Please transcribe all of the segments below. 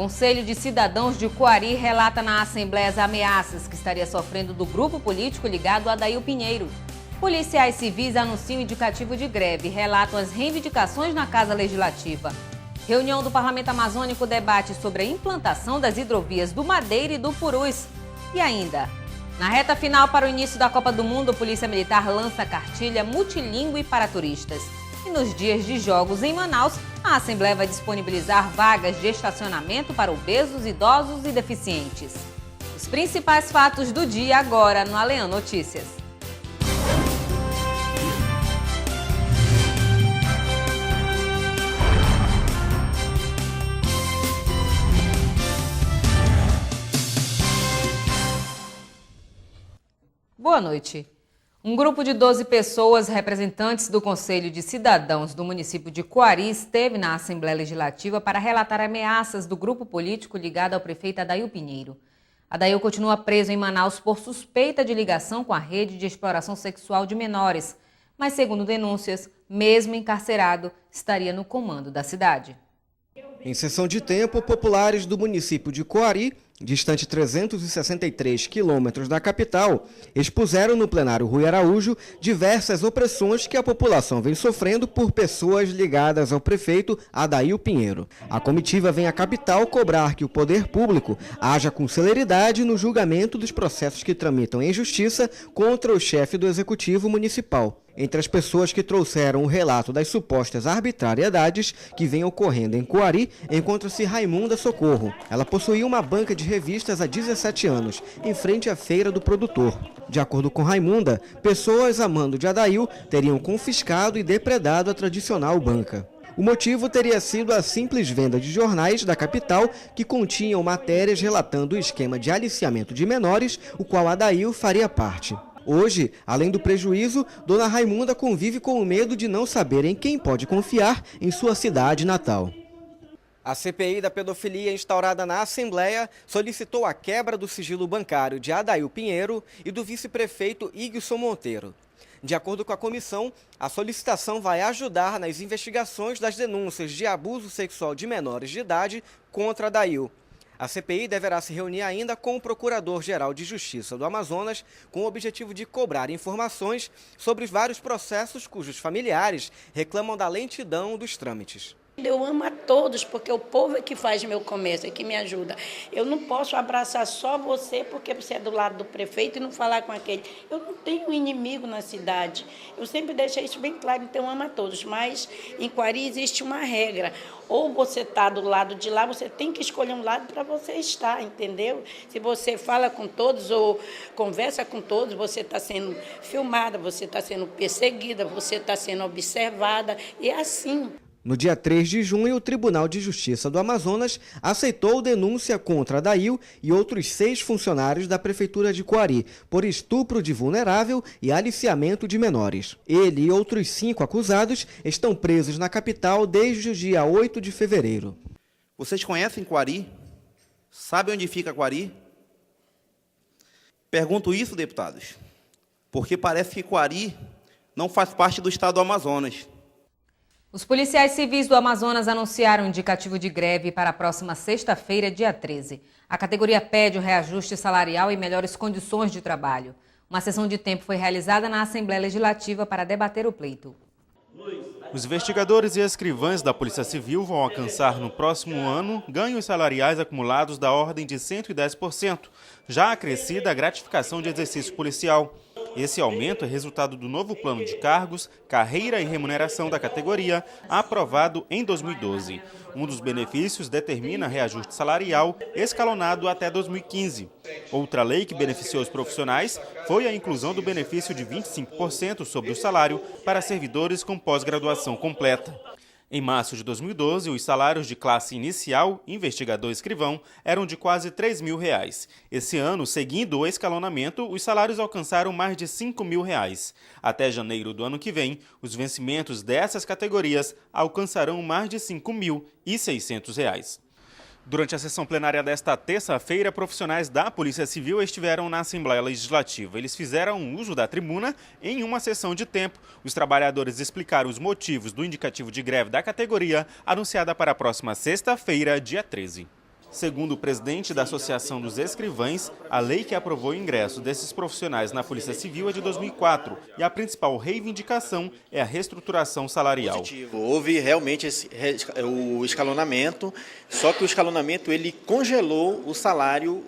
Conselho de Cidadãos de Coari relata na Assembleia as ameaças que estaria sofrendo do grupo político ligado a Adail Pinheiro. Policiais civis anunciam indicativo de greve e relatam as reivindicações na Casa Legislativa. Reunião do Parlamento Amazônico debate sobre a implantação das hidrovias do Madeira e do Purus. E ainda, na reta final para o início da Copa do Mundo, a Polícia Militar lança cartilha multilingüe para turistas. E nos dias de jogos em Manaus, a Assembleia vai disponibilizar vagas de estacionamento para obesos, idosos e deficientes. Os principais fatos do dia agora no Alean Notícias. Boa noite. Um grupo de 12 pessoas, representantes do Conselho de Cidadãos do município de Coari, esteve na Assembleia Legislativa para relatar ameaças do grupo político ligado ao prefeito Adail Pinheiro. Adail continua preso em Manaus por suspeita de ligação com a rede de exploração sexual de menores, mas, segundo denúncias, mesmo encarcerado, estaria no comando da cidade. Em sessão de tempo, populares do município de Coari, distante 363 quilômetros da capital, expuseram no plenário Rui Araújo diversas opressões que a população vem sofrendo por pessoas ligadas ao prefeito Adail Pinheiro. A comitiva vem à capital cobrar que o poder público haja com celeridade no julgamento dos processos que tramitam em justiça contra o chefe do executivo municipal. Entre as pessoas que trouxeram o relato das supostas arbitrariedades que vêm ocorrendo em Coari, encontra-se Raimunda Socorro. Ela possuía uma banca de revistas há 17 anos, em frente à feira do produtor. De acordo com Raimunda, pessoas a mando de Adail teriam confiscado e depredado a tradicional banca. O motivo teria sido a simples venda de jornais da capital que continham matérias relatando o esquema de aliciamento de menores, o qual Adail faria parte. Hoje, além do prejuízo, Dona Raimunda convive com o medo de não saber em quem pode confiar em sua cidade natal. A CPI da pedofilia instaurada na Assembleia solicitou a quebra do sigilo bancário de Adail Pinheiro e do vice-prefeito Igson Monteiro. De acordo com a comissão, a solicitação vai ajudar nas investigações das denúncias de abuso sexual de menores de idade contra Adail. A CPI deverá se reunir ainda com o Procurador-Geral de Justiça do Amazonas com o objetivo de cobrar informações sobre os vários processos cujos familiares reclamam da lentidão dos trâmites. Eu amo a todos, porque o povo é que faz meu comércio, é que me ajuda. Eu não posso abraçar só você, porque você é do lado do prefeito e não falar com aquele. Eu não tenho inimigo na cidade. Eu sempre deixei isso bem claro, então eu amo a todos. Mas em Coari existe uma regra. Ou você está do lado de lá, você tem que escolher um lado para você estar, entendeu? Se você fala com todos ou conversa com todos, você está sendo filmada, você está sendo perseguida, você está sendo observada, e é assim. No dia 3 de junho, o Tribunal de Justiça do Amazonas aceitou denúncia contra Adail e outros 6 funcionários da Prefeitura de Coari por estupro de vulnerável e aliciamento de menores. Ele e outros 5 acusados estão presos na capital desde o dia 8 de fevereiro. Vocês conhecem Coari? Sabem onde fica Coari? Pergunto isso, deputados, porque parece que Coari não faz parte do estado do Amazonas. Os policiais civis do Amazonas anunciaram um indicativo de greve para a próxima sexta-feira, dia 13. A categoria pede o reajuste salarial e melhores condições de trabalho. Uma sessão de tempo foi realizada na Assembleia Legislativa para debater o pleito. Os investigadores e escrivães da Polícia Civil vão alcançar no próximo ano ganhos salariais acumulados da ordem de 110%, já acrescida a gratificação de exercício policial. Esse aumento é resultado do novo plano de cargos, carreira e remuneração da categoria, aprovado em 2012. Um dos benefícios determina reajuste salarial escalonado até 2015. Outra lei que beneficiou os profissionais foi a inclusão do benefício de 25% sobre o salário para servidores com pós-graduação completa. Em março de 2012, os salários de classe inicial, investigador e escrivão, eram de quase R$ 3.000. Esse ano, seguindo o escalonamento, os salários alcançaram mais de R$ 5.000. Até janeiro do ano que vem, os vencimentos dessas categorias alcançarão mais de R$ 5.600. Durante a sessão plenária desta terça-feira, profissionais da Polícia Civil estiveram na Assembleia Legislativa. Eles fizeram uso da tribuna em uma sessão de tempo. Os trabalhadores explicaram os motivos do indicativo de greve da categoria, anunciada para a próxima sexta-feira, dia 13. Segundo o presidente da Associação dos Escrivães, a lei que aprovou o ingresso desses profissionais na Polícia Civil é de 2004 e a principal reivindicação é a reestruturação salarial. Positivo. Houve realmente o escalonamento, só que o escalonamento ele congelou o salário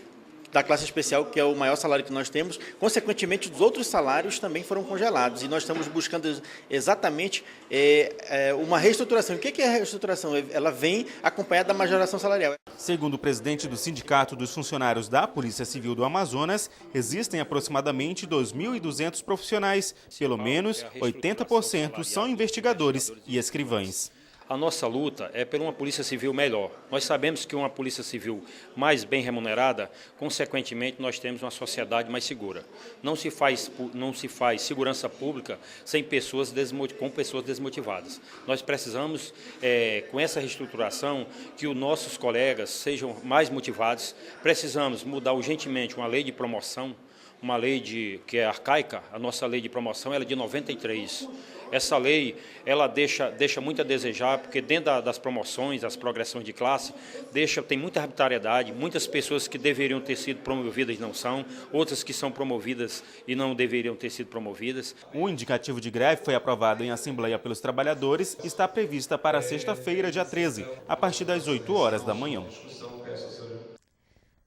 da classe especial, que é o maior salário que nós temos. Consequentemente, os outros salários também foram congelados. E nós estamos buscando exatamente uma reestruturação. O que é a reestruturação? Ela vem acompanhada da majoração salarial. Segundo o presidente do Sindicato dos Funcionários da Polícia Civil do Amazonas, existem aproximadamente 2.200 profissionais. Pelo menos 80% são investigadores e escrivães. A nossa luta é por uma polícia civil melhor. Nós sabemos que uma polícia civil mais bem remunerada, consequentemente, nós temos uma sociedade mais segura. Não se faz segurança pública sem pessoas desmotivadas. Nós precisamos, com essa reestruturação, que os nossos colegas sejam mais motivados. Precisamos mudar urgentemente uma lei de promoção, uma lei que é arcaica. A nossa lei de promoção ela é de 93. Essa lei ela deixa muito a desejar, porque dentro das promoções, das progressões de classe, tem muita arbitrariedade, muitas pessoas que deveriam ter sido promovidas não são, outras que são promovidas e não deveriam ter sido promovidas. O indicativo de greve foi aprovado em assembleia pelos trabalhadores e está prevista para sexta-feira, dia 13, a partir das 8 horas da manhã.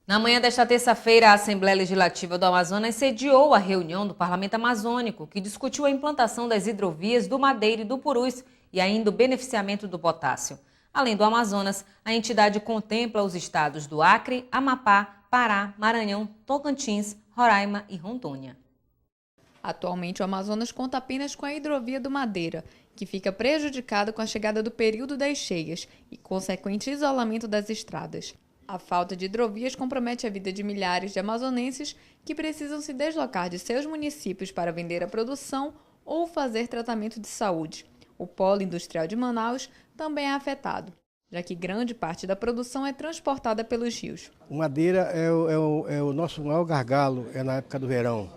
Na manhã desta terça-feira, a Assembleia Legislativa do Amazonas sediou a reunião do Parlamento Amazônico, que discutiu a implantação das hidrovias do Madeira e do Purus e ainda o beneficiamento do potássio. Além do Amazonas, a entidade contempla os estados do Acre, Amapá, Pará, Maranhão, Tocantins, Roraima e Rondônia. Atualmente, o Amazonas conta apenas com a hidrovia do Madeira, que fica prejudicada com a chegada do período das cheias e consequente isolamento das estradas. A falta de hidrovias compromete a vida de milhares de amazonenses que precisam se deslocar de seus municípios para vender a produção ou fazer tratamento de saúde. O polo industrial de Manaus também é afetado, já que grande parte da produção é transportada pelos rios. O Madeira é o nosso maior gargalo na época do verão,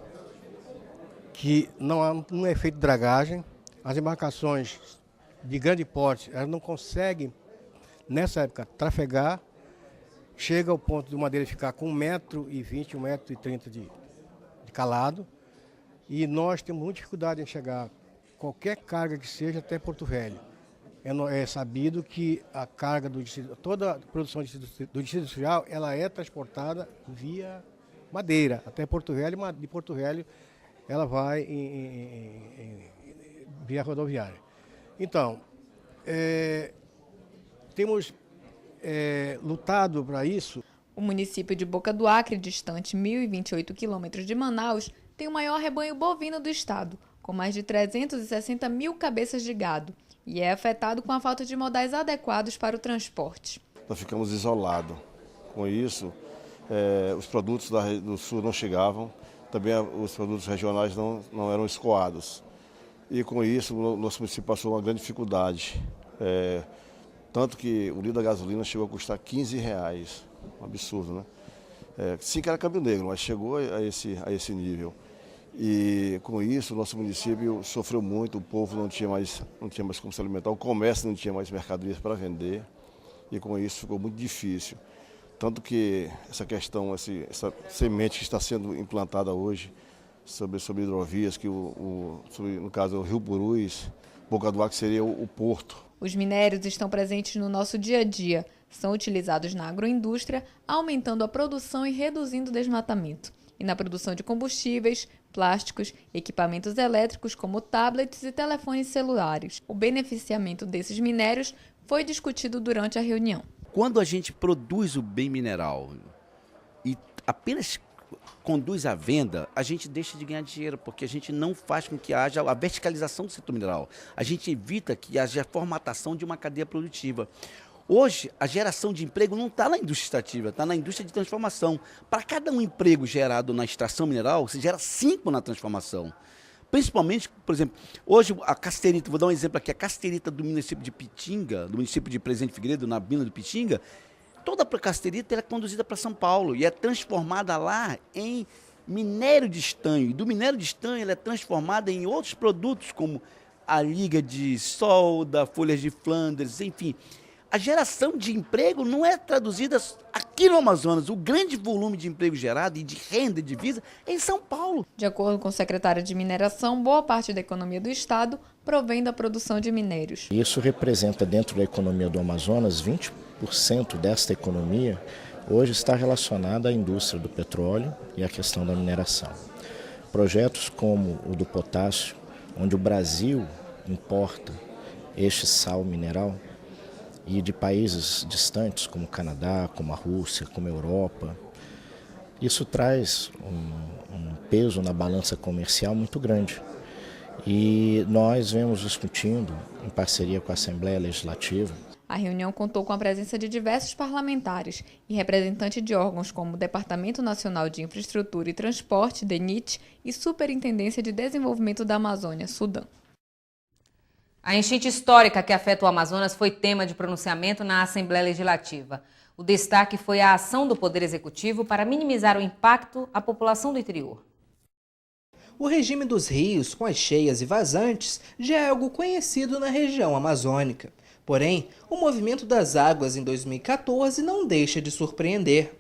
que não é feito dragagem. As embarcações de grande porte elas não conseguem, nessa época, trafegar. Chega ao ponto do Madeira ficar com 1,20 m, 1,30 m de calado. E nós temos muita dificuldade em chegar qualquer carga que seja até Porto Velho. É sabido que a carga toda a produção do distrito industrial ela é transportada via Madeira até Porto Velho. De Porto Velho ela vai via rodoviária. Então, temos lutado para isso. O município de Boca do Acre, distante 1.028 quilômetros de Manaus, tem o maior rebanho bovino do estado, com mais de 360 mil cabeças de gado, e é afetado com a falta de modais adequados para o transporte. Nós ficamos isolados. Com isso, os produtos do sul não chegavam, também os produtos regionais não eram escoados. E com isso, o nosso município passou uma grande dificuldade. Tanto que o litro da gasolina chegou a custar R$15, um absurdo, né? Sim que era câmbio negro, mas chegou a esse nível. E com isso o nosso município sofreu muito, o povo não tinha mais como se alimentar, o comércio não tinha mais mercadorias para vender e com isso ficou muito difícil. Tanto que essa questão, essa semente que está sendo implantada hoje sobre hidrovias, que no caso o Rio Purus, Boca do Acre seria o porto. Os minérios estão presentes no nosso dia a dia, são utilizados na agroindústria, aumentando a produção e reduzindo o desmatamento. E na produção de combustíveis, plásticos, equipamentos elétricos como tablets e telefones celulares. O beneficiamento desses minérios foi discutido durante a reunião. Quando a gente produz o bem mineral e apenas conduz à venda, a gente deixa de ganhar dinheiro, porque a gente não faz com que haja a verticalização do setor mineral. A gente evita que haja a formatação de uma cadeia produtiva. Hoje, a geração de emprego não está na indústria extrativa, está na indústria de transformação. Para cada um emprego gerado na extração mineral, se gera 5 na transformação. Principalmente, por exemplo, hoje a casterita, vou dar um exemplo aqui, a casterita do município de Pitinga, do município de Presidente Figueiredo, na mina do Pitinga, toda a casterita é conduzida para São Paulo e é transformada lá em minério de estanho. E do minério de estanho ela é transformada em outros produtos, como a liga de solda, folhas de Flandres, enfim. A geração de emprego não é traduzida aqui aqui no Amazonas, o grande volume de emprego gerado e de renda e divisa é em São Paulo. De acordo com o secretário de Mineração, boa parte da economia do estado provém da produção de minérios. Isso representa dentro da economia do Amazonas 20% desta economia hoje está relacionada à indústria do petróleo e à questão da mineração. Projetos como o do potássio, onde o Brasil importa este sal mineral, e de países distantes como o Canadá, como a Rússia, como a Europa. Isso traz um peso na balança comercial muito grande. E nós vemos discutindo, em parceria com a Assembleia Legislativa. A reunião contou com a presença de diversos parlamentares e representantes de órgãos como o Departamento Nacional de Infraestrutura e Transporte, DENIT, e Superintendência de Desenvolvimento da Amazônia, Sudã. A enchente histórica que afeta o Amazonas foi tema de pronunciamento na Assembleia Legislativa. O destaque foi a ação do Poder Executivo para minimizar o impacto à população do interior. O regime dos rios, com as cheias e vazantes, já é algo conhecido na região amazônica. Porém, o movimento das águas em 2014 não deixa de surpreender.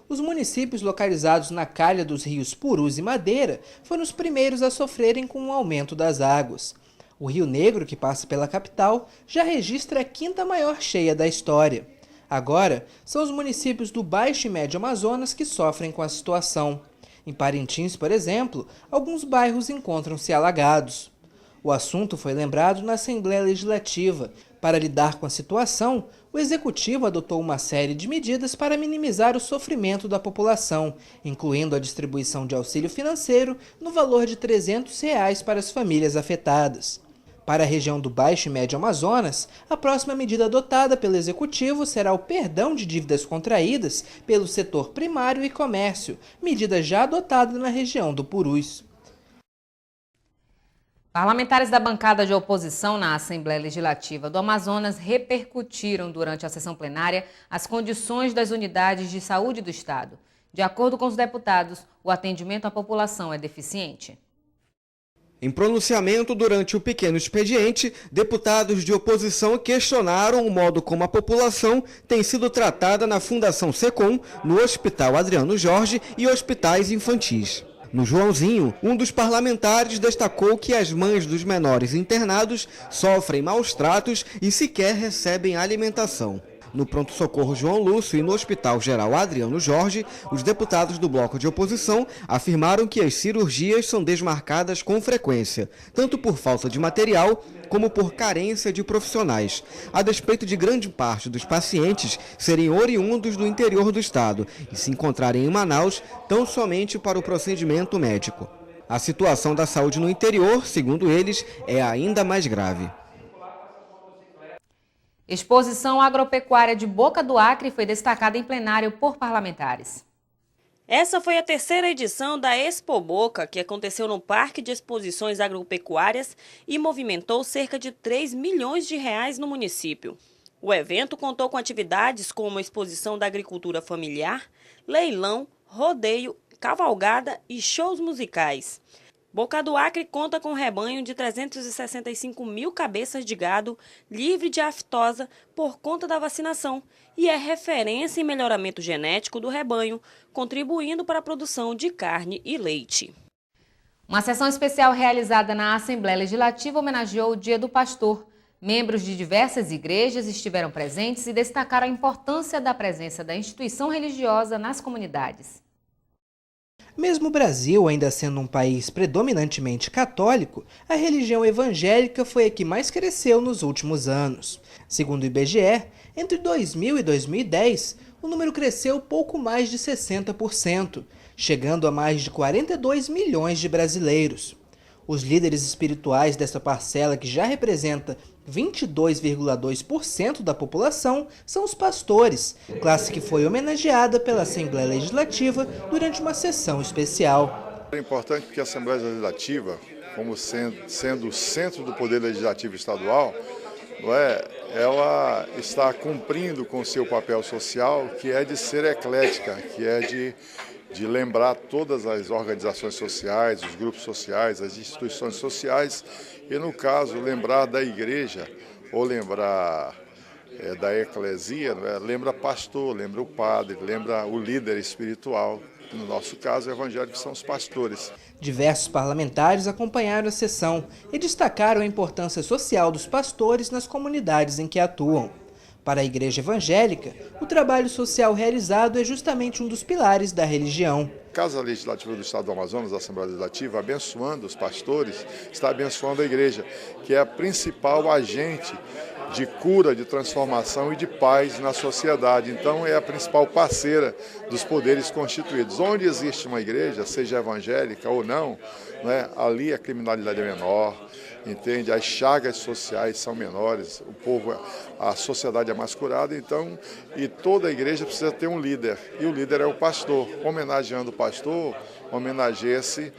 Os municípios localizados na calha dos rios Purus e Madeira foram os primeiros a sofrerem com o aumento das águas. O Rio Negro, que passa pela capital, já registra a 5ª maior cheia da história. Agora, são os municípios do Baixo e Médio Amazonas que sofrem com a situação. Em Parintins, por exemplo, alguns bairros encontram-se alagados. O assunto foi lembrado na Assembleia Legislativa. Para lidar com a situação, o Executivo adotou uma série de medidas para minimizar o sofrimento da população, incluindo a distribuição de auxílio financeiro no valor de R$ 300 para as famílias afetadas. Para a região do Baixo e Médio Amazonas, a próxima medida adotada pelo Executivo será o perdão de dívidas contraídas pelo setor primário e comércio, medida já adotada na região do Purus. Parlamentares da bancada de oposição na Assembleia Legislativa do Amazonas repercutiram durante a sessão plenária as condições das unidades de saúde do estado. De acordo com os deputados, o atendimento à população é deficiente. Em pronunciamento durante o pequeno expediente, deputados de oposição questionaram o modo como a população tem sido tratada na Fundação Secom, no Hospital Adriano Jorge e hospitais infantis. No Joãozinho, um dos parlamentares destacou que as mães dos menores internados sofrem maus tratos e sequer recebem alimentação. No pronto-socorro João Lúcio e no Hospital Geral Adriano Jorge, os deputados do bloco de oposição afirmaram que as cirurgias são desmarcadas com frequência, tanto por falta de material como por carência de profissionais, a despeito de grande parte dos pacientes serem oriundos do interior do estado e se encontrarem em Manaus tão somente para o procedimento médico. A situação da saúde no interior, segundo eles, é ainda mais grave. Exposição agropecuária de Boca do Acre foi destacada em plenário por parlamentares. Essa foi a 3ª edição da Expo Boca, que aconteceu no Parque de Exposições Agropecuárias e movimentou cerca de 3 milhões de reais no município. O evento contou com atividades como a exposição da agricultura familiar, leilão, rodeio, cavalgada e shows musicais. Boca do Acre conta com um rebanho de 365 mil cabeças de gado livre de aftosa por conta da vacinação e é referência em melhoramento genético do rebanho, contribuindo para a produção de carne e leite. Uma sessão especial realizada na Assembleia Legislativa homenageou o Dia do Pastor. Membros de diversas igrejas estiveram presentes e destacaram a importância da presença da instituição religiosa nas comunidades. Mesmo o Brasil ainda sendo um país predominantemente católico, a religião evangélica foi a que mais cresceu nos últimos anos. Segundo o IBGE, entre 2000 e 2010, o número cresceu pouco mais de 60%, chegando a mais de 42 milhões de brasileiros. Os líderes espirituais dessa parcela, que já representa 22,2% da população, são os pastores, classe que foi homenageada pela Assembleia Legislativa durante uma sessão especial. É importante porque a Assembleia Legislativa, como sendo o centro do Poder Legislativo Estadual, ela está cumprindo com o seu papel social, que é de ser eclética, que é de lembrar todas as organizações sociais, os grupos sociais, as instituições sociais e, no caso, lembrar da igreja ou lembrar da eclesia, não é? Lembra pastor, lembra o padre, lembra o líder espiritual. No nosso caso, evangélicos são os pastores. Diversos parlamentares acompanharam a sessão e destacaram a importância social dos pastores nas comunidades em que atuam. Para a Igreja Evangélica, o trabalho social realizado é justamente um dos pilares da religião. A Casa Legislativa do Estado do Amazonas, a Assembleia Legislativa, abençoando os pastores, está abençoando a Igreja, que é a principal agente de cura, de transformação e de paz na sociedade. Então, é a principal parceira dos poderes constituídos. Onde existe uma igreja, seja evangélica ou não, né, ali a criminalidade é menor, entende? As chagas sociais são menores, o povo, a sociedade é mais curada, então, e toda a igreja precisa ter um líder, e o líder é o pastor. Homenageando o pastor, homenageia-se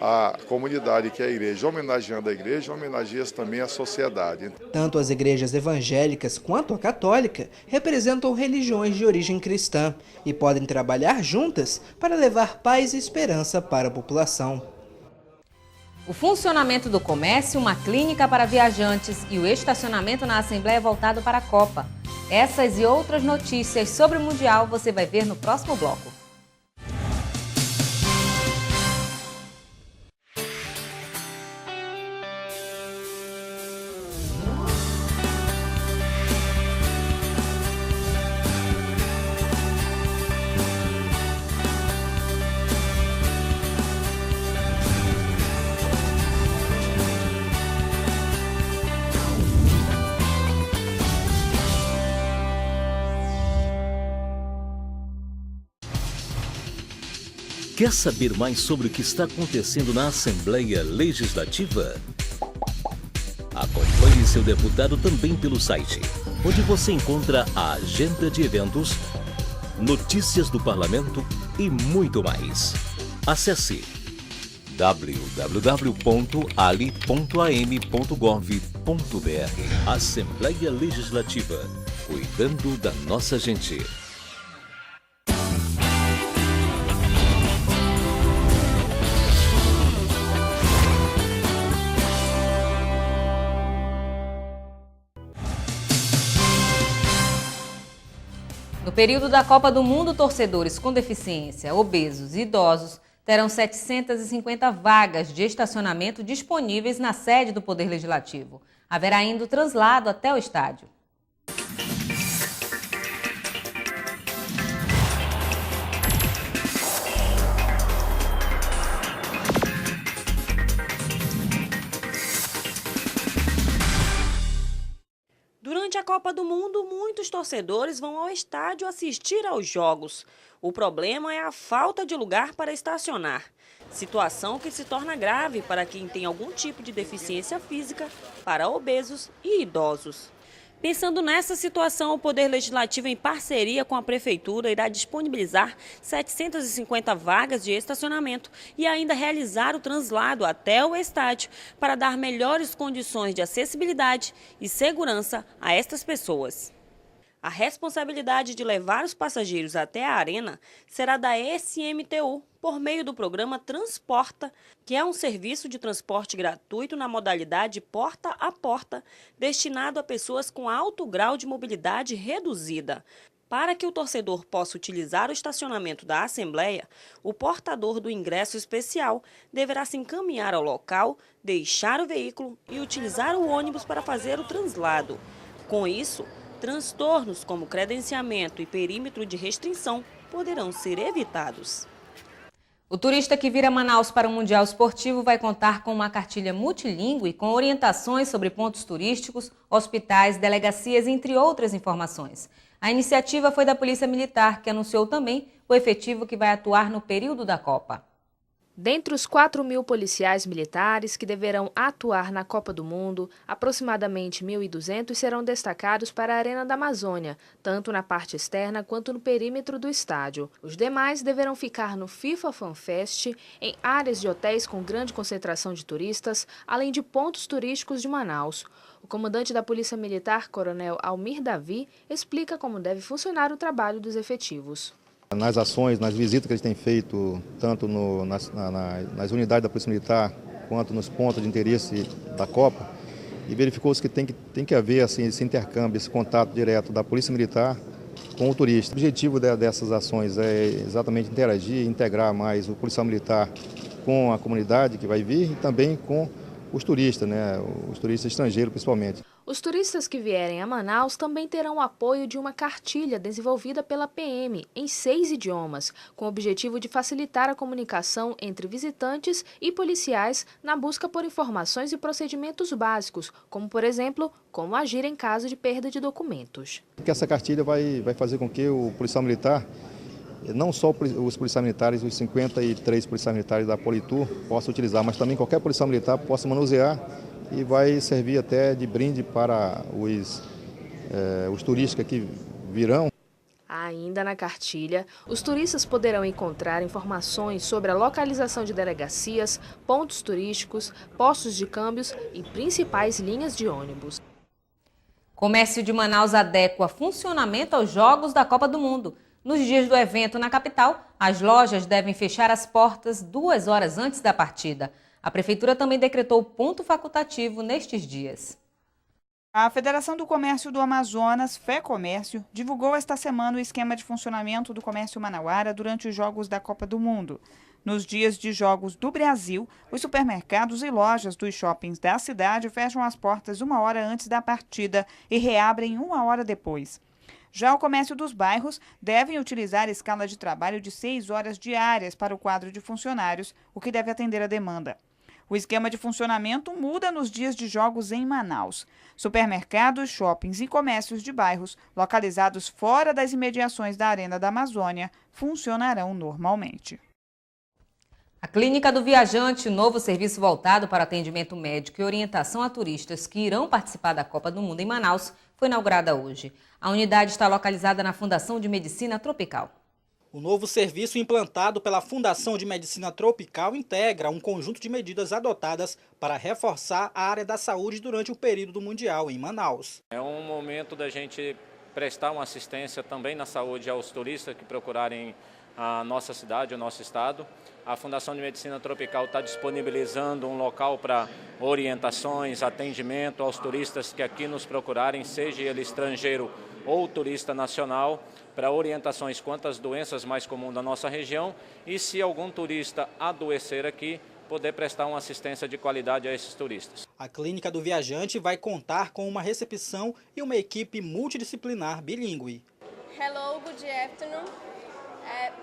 a comunidade que é a igreja. Homenageando a igreja, homenageia-se também a sociedade. Tanto as igrejas evangélicas quanto a católica representam religiões de origem cristã e podem trabalhar juntas para levar paz e esperança para a população. O funcionamento do comércio, uma clínica para viajantes e o estacionamento na Assembleia voltado para a Copa. Essas e outras notícias sobre o Mundial você vai ver no próximo bloco. Quer saber mais sobre o que está acontecendo na Assembleia Legislativa? Acompanhe seu deputado também pelo site, onde você encontra a agenda de eventos, notícias do parlamento e muito mais. Acesse www.ali.am.gov.br. Assembleia Legislativa, cuidando da nossa gente. No período da Copa do Mundo, torcedores com deficiência, obesos e idosos terão 750 vagas de estacionamento disponíveis na sede do Poder Legislativo. Haverá ainda o translado até o estádio. Durante a Copa do Mundo, muitos torcedores vão ao estádio assistir aos jogos. O problema é a falta de lugar para estacionar. Situação que se torna grave para quem tem algum tipo de deficiência física, para obesos e idosos. Pensando nessa situação, o Poder Legislativo, em parceria com a Prefeitura, irá disponibilizar 750 vagas de estacionamento e ainda realizar o translado até o estádio para dar melhores condições de acessibilidade e segurança a estas pessoas. A responsabilidade de levar os passageiros até a arena será da SMTU, por meio do programa Transporta, que é um serviço de transporte gratuito na modalidade porta a porta, destinado a pessoas com alto grau de mobilidade reduzida. Para que o torcedor possa utilizar o estacionamento da Assembleia, o portador do ingresso especial deverá se encaminhar ao local, deixar o veículo e utilizar o ônibus para fazer o translado. Com isso, transtornos como credenciamento e perímetro de restrição poderão ser evitados. O turista que vir a Manaus para o Mundial Esportivo vai contar com uma cartilha multilingüe com orientações sobre pontos turísticos, hospitais, delegacias, entre outras informações. A iniciativa foi da Polícia Militar, que anunciou também o efetivo que vai atuar no período da Copa. Dentre os 4.000 policiais militares que deverão atuar na Copa do Mundo, aproximadamente 1.200 serão destacados para a Arena da Amazônia, tanto na parte externa quanto no perímetro do estádio. Os demais deverão ficar no FIFA Fan Fest, em áreas de hotéis com grande concentração de turistas, além de pontos turísticos de Manaus. O comandante da Polícia Militar, Coronel Almir Davi, explica como deve funcionar o trabalho dos efetivos. Nas ações, nas visitas que a gente tem feito, tanto nas unidades da Polícia Militar, quanto nos pontos de interesse da Copa, e verificou-se que tem que haver assim, esse intercâmbio, esse contato direto da Polícia Militar com o turista. O objetivo dessas ações é exatamente interagir, integrar mais o policial militar com a comunidade que vai vir e também com os turistas, né? Os turistas estrangeiros principalmente. Os turistas que vierem a Manaus também terão o apoio de uma cartilha desenvolvida pela PM em 6 idiomas, com o objetivo de facilitar a comunicação entre visitantes e policiais na busca por informações e procedimentos básicos, como, por exemplo, como agir em caso de perda de documentos. Porque essa cartilha vai fazer com que o policial militar, não só os policiais militares, os 53 policiais militares da Politur possam utilizar, mas também qualquer policial militar possa manusear e vai servir até de brinde para os turistas que virão. Ainda na cartilha, os turistas poderão encontrar informações sobre a localização de delegacias, pontos turísticos, postos de câmbios e principais linhas de ônibus. Comércio de Manaus adequa funcionamento aos Jogos da Copa do Mundo. Nos dias do evento na capital, as lojas devem fechar as portas 2 horas antes da partida. A Prefeitura também decretou ponto facultativo nestes dias. A Federação do Comércio do Amazonas, FEComércio, divulgou esta semana o esquema de funcionamento do comércio manauara durante os Jogos da Copa do Mundo. Nos dias de Jogos do Brasil, os supermercados e lojas dos shoppings da cidade fecham as portas 1 hora antes da partida e reabrem 1 hora depois. Já o comércio dos bairros devem utilizar escala de trabalho de 6 horas diárias para o quadro de funcionários, o que deve atender a demanda. O esquema de funcionamento muda nos dias de jogos em Manaus. Supermercados, shoppings e comércios de bairros, localizados fora das imediações da Arena da Amazônia, funcionarão normalmente. A Clínica do Viajante, novo serviço voltado para atendimento médico e orientação a turistas que irão participar da Copa do Mundo em Manaus, foi inaugurada hoje. A unidade está localizada na Fundação de Medicina Tropical. O novo serviço implantado pela Fundação de Medicina Tropical integra um conjunto de medidas adotadas para reforçar a área da saúde durante o período do Mundial em Manaus. É um momento da gente prestar uma assistência também na saúde aos turistas que procurarem a nossa cidade, o nosso estado. A Fundação de Medicina Tropical está disponibilizando um local para orientações, atendimento aos turistas que aqui nos procurarem, seja ele estrangeiro ou turista nacional, para orientações quanto às doenças mais comuns da nossa região e, se algum turista adoecer aqui, poder prestar uma assistência de qualidade a esses turistas. A Clínica do Viajante vai contar com uma recepção e uma equipe multidisciplinar bilíngue. Hello, good afternoon.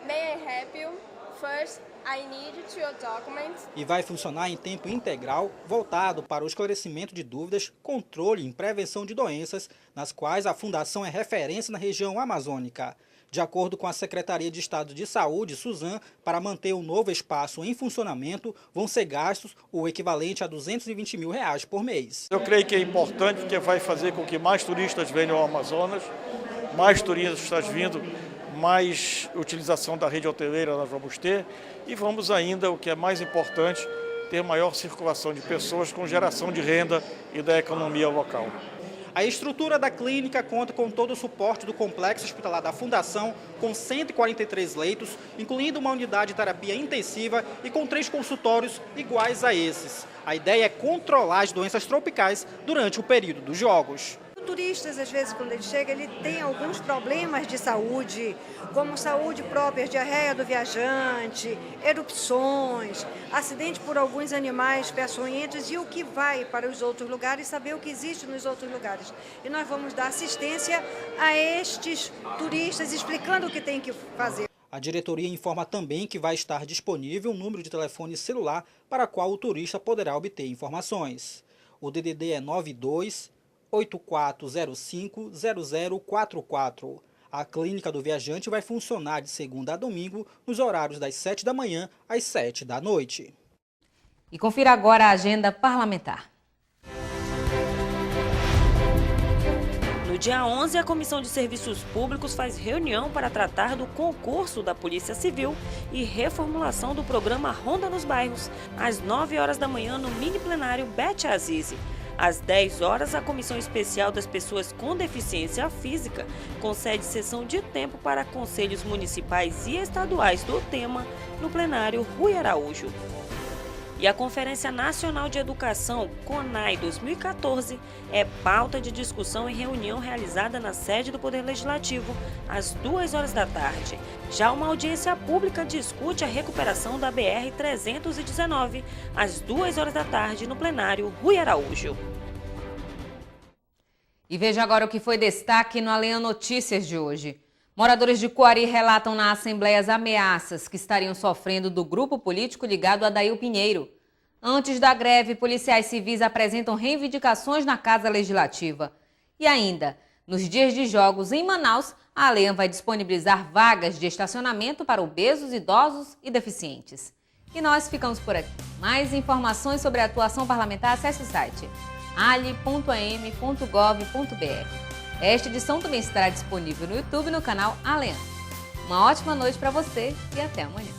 May I help you? First, I need your documents. E vai funcionar em tempo integral, voltado para o esclarecimento de dúvidas, controle e prevenção de doenças, nas quais a Fundação é referência na região amazônica. De acordo com a Secretaria de Estado de Saúde, Suzan, para manter o novo espaço em funcionamento, vão ser gastos o equivalente a R$220 mil por mês. Eu creio que é importante porque vai fazer com que mais turistas venham ao Amazonas, mais turistas vindo, mais utilização da rede hoteleira nós vamos ter e vamos ainda, o que é mais importante, ter maior circulação de pessoas com geração de renda e da economia local. A estrutura da clínica conta com todo o suporte do complexo hospitalar da Fundação, com 143 leitos, incluindo uma unidade de terapia intensiva e com 3 consultórios iguais a esses. A ideia é controlar as doenças tropicais durante o período dos Jogos. Turistas, às vezes, quando ele chega, ele tem alguns problemas de saúde, como saúde própria, diarreia do viajante, erupções, acidente por alguns animais peçonhentos e o que vai para os outros lugares, saber o que existe nos outros lugares. E nós vamos dar assistência a estes turistas, explicando o que tem que fazer. A diretoria informa também que vai estar disponível um número de telefone celular para qual o turista poderá obter informações. O DDD é 92-8405-0044. A Clínica do Viajante vai funcionar de segunda a domingo, nos horários das 7 da manhã às 7 da noite. E confira agora a agenda parlamentar. No dia 11, a Comissão de Serviços Públicos faz reunião para tratar do concurso da Polícia Civil e reformulação do programa Ronda nos Bairros, às 9 horas da manhã no mini plenário Bete Azizi. Às 10 horas, a Comissão Especial das Pessoas com Deficiência Física concede sessão de tempo para conselhos municipais e estaduais do tema no plenário Rui Araújo. E a Conferência Nacional de Educação, CONAE 2014, é pauta de discussão em reunião realizada na sede do Poder Legislativo, às 2h da tarde. Já uma audiência pública discute a recuperação da BR-319, às 2h da tarde, no plenário Rui Araújo. E veja agora o que foi destaque no Além Notícias de hoje. Moradores de Coari relatam na Assembleia as ameaças que estariam sofrendo do grupo político ligado a Adail Pinheiro. Antes da greve, policiais civis apresentam reivindicações na Casa Legislativa. E ainda, nos dias de jogos em Manaus, a Além vai disponibilizar vagas de estacionamento para obesos, idosos e deficientes. E nós ficamos por aqui. Mais informações sobre a atuação parlamentar, acesse o site ali.am.gov.br. Esta edição também estará disponível no YouTube e no canal Além. Uma ótima noite para você e até amanhã.